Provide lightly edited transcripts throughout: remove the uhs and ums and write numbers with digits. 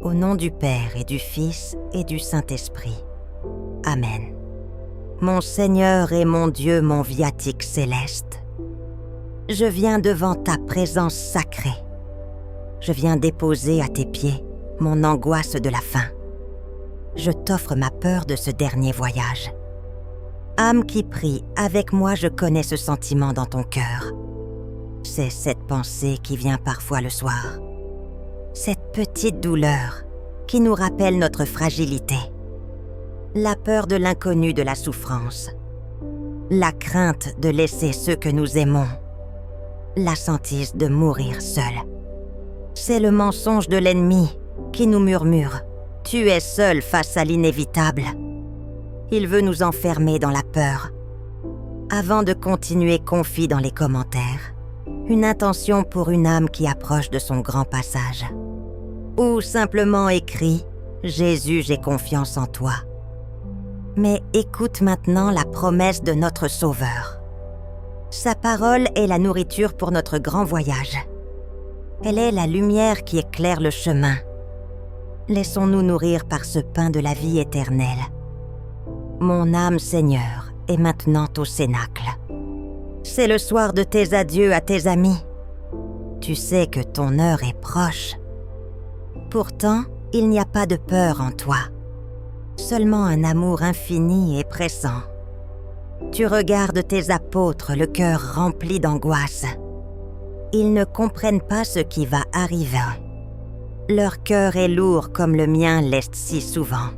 Au nom du Père et du Fils et du Saint-Esprit. Amen. Mon Seigneur et mon Dieu, mon viatique céleste, je viens devant ta présence sacrée. Je viens déposer à tes pieds mon angoisse de la fin. Je t'offre ma peur de ce dernier voyage. Âme qui prie, avec moi je connais ce sentiment dans ton cœur. C'est cette pensée qui vient parfois le soir. Cette petite douleur qui nous rappelle notre fragilité. La peur de l'inconnu de la souffrance. La crainte de laisser ceux que nous aimons. La sentise de mourir seul. C'est le mensonge de l'ennemi qui nous murmure « Tu es seul face à l'inévitable ». Il veut nous enfermer dans la peur. Avant de continuer, confie dans les commentaires une intention pour une âme qui approche de son grand passage. Ou simplement écris « Jésus, j'ai confiance en toi ». Mais écoute maintenant la promesse de notre Sauveur. Sa parole est la nourriture pour notre grand voyage. Elle est la lumière qui éclaire le chemin. Laissons-nous nourrir par ce pain de la vie éternelle. Mon âme, Seigneur, est maintenant au cénacle. C'est le soir de tes adieux à tes amis. Tu sais que ton heure est proche. Pourtant, il n'y a pas de peur en toi. Seulement un amour infini et pressant. Tu regardes tes apôtres, le cœur rempli d'angoisse. Ils ne comprennent pas ce qui va arriver. Leur cœur est lourd comme le mien l'est si souvent.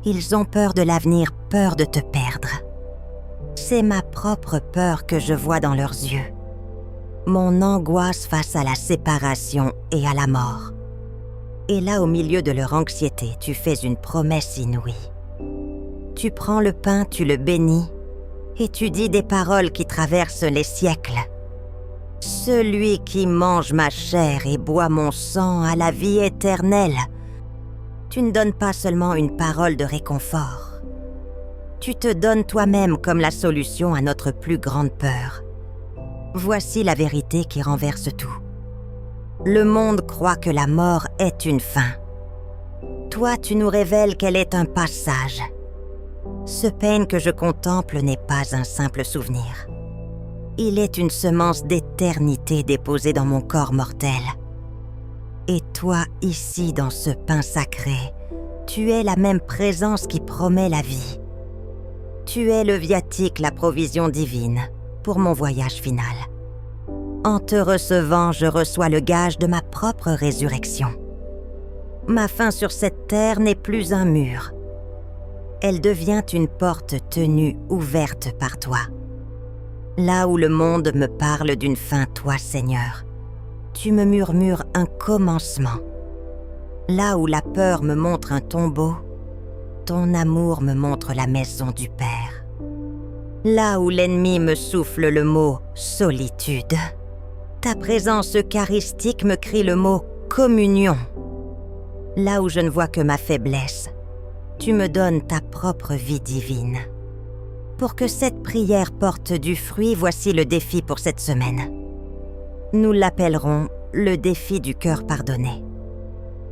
Ils ont peur de l'avenir, peur de te perdre. C'est ma propre peur que je vois dans leurs yeux. Mon angoisse face à la séparation et à la mort. Et là, au milieu de leur anxiété, tu fais une promesse inouïe. Tu prends le pain, tu le bénis, et tu dis des paroles qui traversent les siècles. Celui qui mange ma chair et boit mon sang a la vie éternelle. Tu ne donnes pas seulement une parole de réconfort. Tu te donnes toi-même comme la solution à notre plus grande peur. Voici la vérité qui renverse tout. Le monde croit que la mort est une fin. Toi, tu nous révèles qu'elle est un passage. Ce peine que je contemple n'est pas un simple souvenir. Il est une semence d'éternité déposée dans mon corps mortel. Et toi, ici, dans ce pain sacré, tu es la même présence qui promet la vie. Tu es le viatique, la provision divine, pour mon voyage final. En te recevant, je reçois le gage de ma propre résurrection. Ma fin sur cette terre n'est plus un mur. Elle devient une porte tenue ouverte par toi. Là où le monde me parle d'une fin, toi, Seigneur, tu me murmures un commencement. Là où la peur me montre un tombeau, ton amour me montre la maison du Père. Là où l'ennemi me souffle le mot « solitude », ta présence eucharistique me crie le mot « communion ». Là où je ne vois que ma faiblesse, tu me donnes ta propre vie divine. Pour que cette prière porte du fruit, voici le défi pour cette semaine. Nous l'appellerons le défi du cœur pardonné.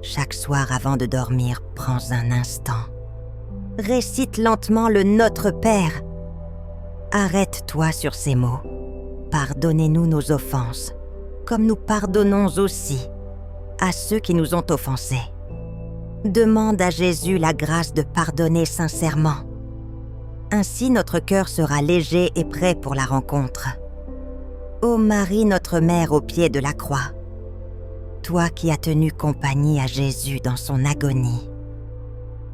Chaque soir avant de dormir, prends un instant. Récite lentement le Notre Père. Arrête-toi sur ces mots. Pardonnez-nous nos offenses, comme nous pardonnons aussi à ceux qui nous ont offensés. Demande à Jésus la grâce de pardonner sincèrement. Ainsi notre cœur sera léger et prêt pour la rencontre. Ô Marie, notre mère au pied de la croix, toi qui as tenu compagnie à Jésus dans son agonie,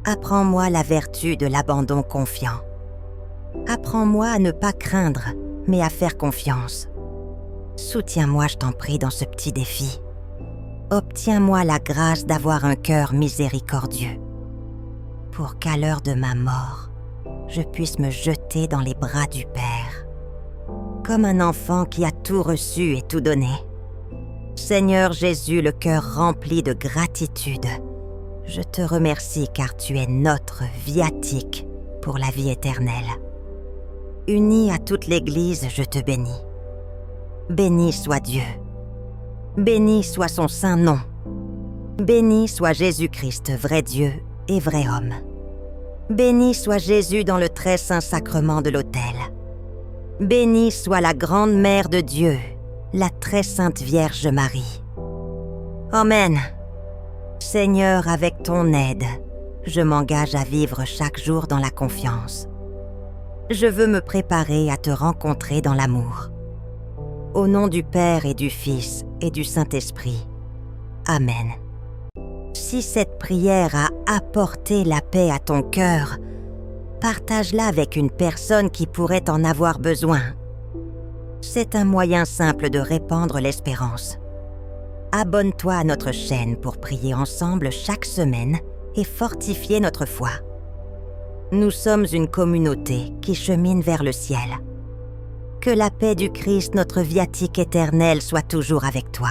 apprends-moi la vertu de l'abandon confiant. Apprends-moi à ne pas craindre, mais à faire confiance. Soutiens-moi, je t'en prie, dans ce petit défi. Obtiens-moi la grâce d'avoir un cœur miséricordieux, pour qu'à l'heure de ma mort, je puisse me jeter dans les bras du Père, comme un enfant qui a tout reçu et tout donné. Seigneur Jésus, le cœur rempli de gratitude, je te remercie car tu es notre viatique pour la vie éternelle. Uni à toute l'Église, je te bénis. Béni soit Dieu, Béni soit son saint nom. Béni soit Jésus-Christ, vrai Dieu et vrai homme. Béni soit Jésus dans le très saint sacrement de l'autel. Bénie soit la grande mère de Dieu, la très sainte Vierge Marie. Amen. Seigneur, avec ton aide, je m'engage à vivre chaque jour dans la confiance. Je veux me préparer à te rencontrer dans l'amour. Au nom du Père et du Fils et du Saint-Esprit. Amen. Si cette prière a apporté la paix à ton cœur, partage-la avec une personne qui pourrait en avoir besoin. C'est un moyen simple de répandre l'espérance. Abonne-toi à notre chaîne pour prier ensemble chaque semaine et fortifier notre foi. Nous sommes une communauté qui chemine vers le ciel. Que la paix du Christ, notre viatique éternel, soit toujours avec toi.